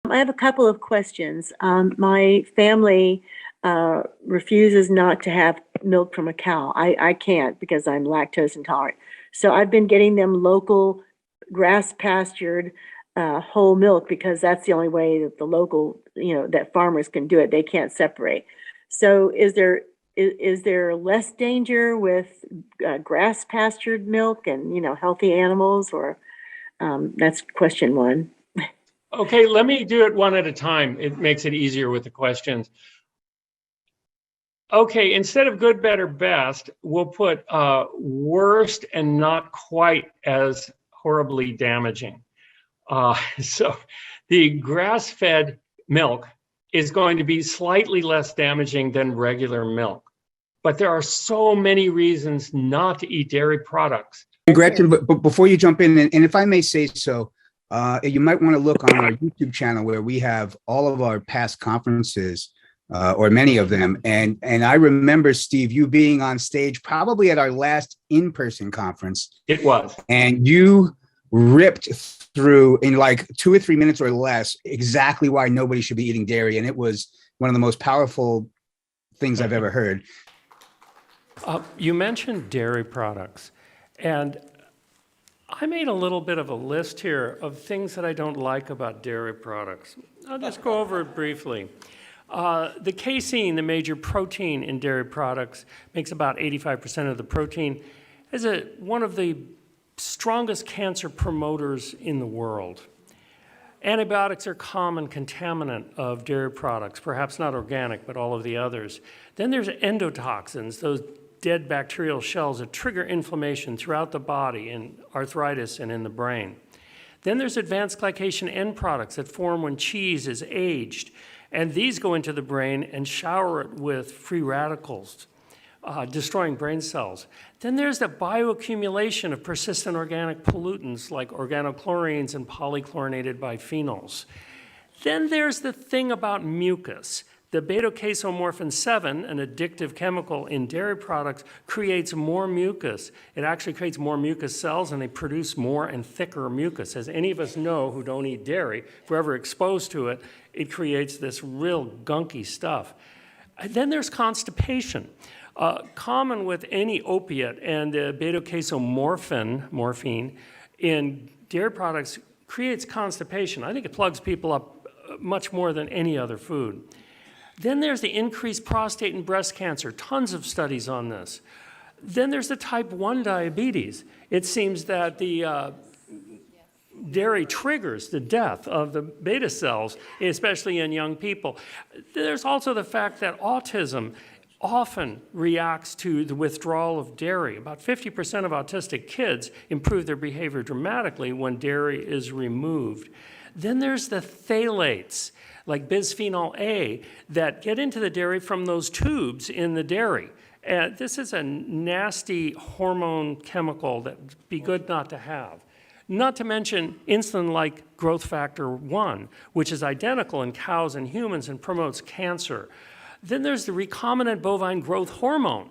I have a couple of questions. My family refuses not to have milk from a cow. I can't because I'm lactose intolerant. So I've been getting them local grass pastured whole milk because that's the only way that the local, that farmers can do it. They can't separate. So is there less danger with grass pastured milk and, healthy animals, or that's question one. Okay, let me do it one at a time. It makes it easier with the questions. Okay, instead of good, better, best, we'll put worst and not quite as horribly damaging. So the grass-fed milk is going to be slightly less damaging than regular milk. But there are so many reasons not to eat dairy products. Gretchen, but before you jump in, and if I may say so, you might want to look on our YouTube channel where we have all of our past conferences, or many of them. And I remember, Steve, you being on stage probably at our last in-person conference. It was. And you ripped through in like 2 or 3 minutes or less exactly why nobody should be eating dairy. And it was one of the most powerful things I've ever heard. You mentioned dairy products, and I made a little bit of a list here of things that I don't like about dairy products. I'll just go over it briefly. The casein, the major protein in dairy products, makes about 85% of the protein, is one of the strongest cancer promoters in the world. Antibiotics are common contaminant of dairy products, perhaps not organic, but all of the others. Then there's endotoxins, those dead bacterial shells that trigger inflammation throughout the body in arthritis and in the brain. Then there's advanced glycation end products that form when cheese is aged, and these go into the brain and shower it with free radicals, destroying brain cells. Then there's the bioaccumulation of persistent organic pollutants like organochlorines and polychlorinated biphenyls. Then there's the thing about mucus. The beta-casomorphin 7, an addictive chemical in dairy products, creates more mucus. It actually creates more mucus cells, and they produce more and thicker mucus. As any of us know who don't eat dairy, if we're ever exposed to it, it creates this real gunky stuff. And then there's constipation. Common with any opiate, and the beta-casomorphin, morphine, in dairy products creates constipation. I think it plugs people up much more than any other food. Then there's the increased prostate and breast cancer, tons of studies on this. Then there's the type 1 diabetes. It seems that the dairy triggers the death of the beta cells, especially in young people. There's also the fact that autism often reacts to the withdrawal of dairy. About 50% of autistic kids improve their behavior dramatically when dairy is removed. Then there's the phthalates, like bisphenol A, that get into the dairy from those tubes in the dairy. And this is a nasty hormone chemical that would be good not to have. Not to mention insulin-like growth factor 1, which is identical in cows and humans and promotes cancer. Then there's the recombinant bovine growth hormone,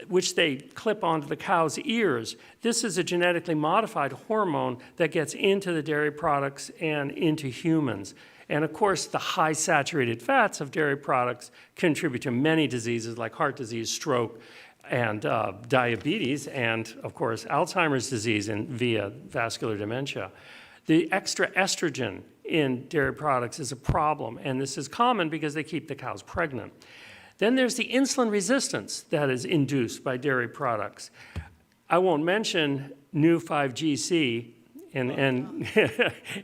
which they clip onto the cow's ears. This is a genetically modified hormone that gets into the dairy products and into humans. And of course, the high saturated fats of dairy products contribute to many diseases like heart disease, stroke, and diabetes, and of course, Alzheimer's disease via vascular dementia. The extra estrogen in dairy products is a problem, and this is common because they keep the cows pregnant. Then there's the insulin resistance that is induced by dairy products. I won't mention new 5GC and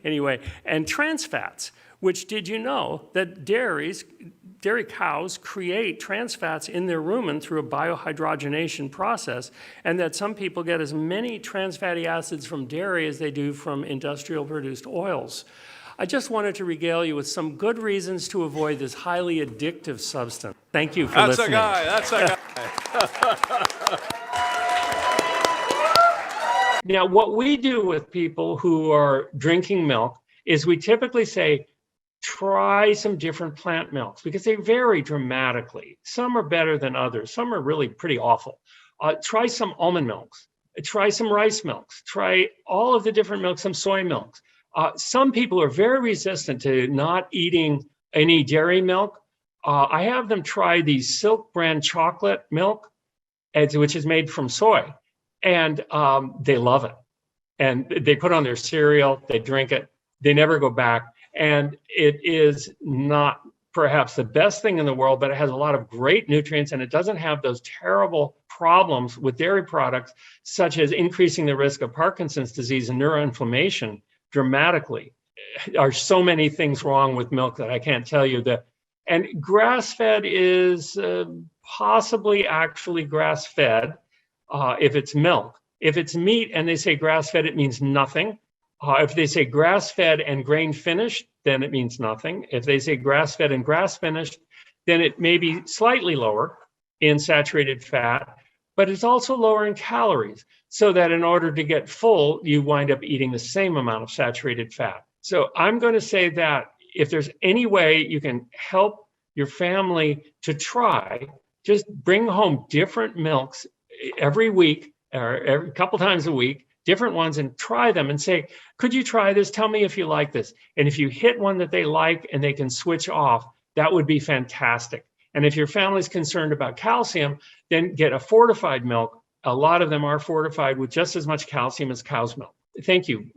anyway, and trans fats, which did you know that dairy cows create trans fats in their rumen through a biohydrogenation process, and that some people get as many trans fatty acids from dairy as they do from industrial produced oils. I just wanted to regale you with some good reasons to avoid this highly addictive substance. Thank you for listening. That's a guy. Now, what we do with people who are drinking milk is we typically say, try some different plant milks because they vary dramatically. Some are better than others. Some are really pretty awful. Try some almond milks. Try some rice milks. Try all of the different milks, some soy milks. Some people are very resistant to not eating any dairy milk. I have them try the Silk brand chocolate milk, which is made from soy, and they love it. And they put on their cereal, they drink it, they never go back. And it is not perhaps the best thing in the world, but it has a lot of great nutrients, and it doesn't have those terrible problems with dairy products, such as increasing the risk of Parkinson's disease and neuroinflammation dramatically. There are so many things wrong with milk that I can't tell you that. And grass-fed is possibly actually grass-fed if it's milk. If it's meat and they say grass-fed, it means nothing. If they say grass-fed and grain-finished, then it means nothing. If they say grass-fed and grass-finished, then it may be slightly lower in saturated fat, but it's also lower in calories, so that in order to get full, you wind up eating the same amount of saturated fat. So I'm going to say that if there's any way you can help your family to try, just bring home different milks every week or every couple times a week, different ones, and try them and say, could you try this? Tell me if you like this. And if you hit one that they like and they can switch off, that would be fantastic. And if your family's concerned about calcium, then get a fortified milk. A lot of them are fortified with just as much calcium as cow's milk. Thank you.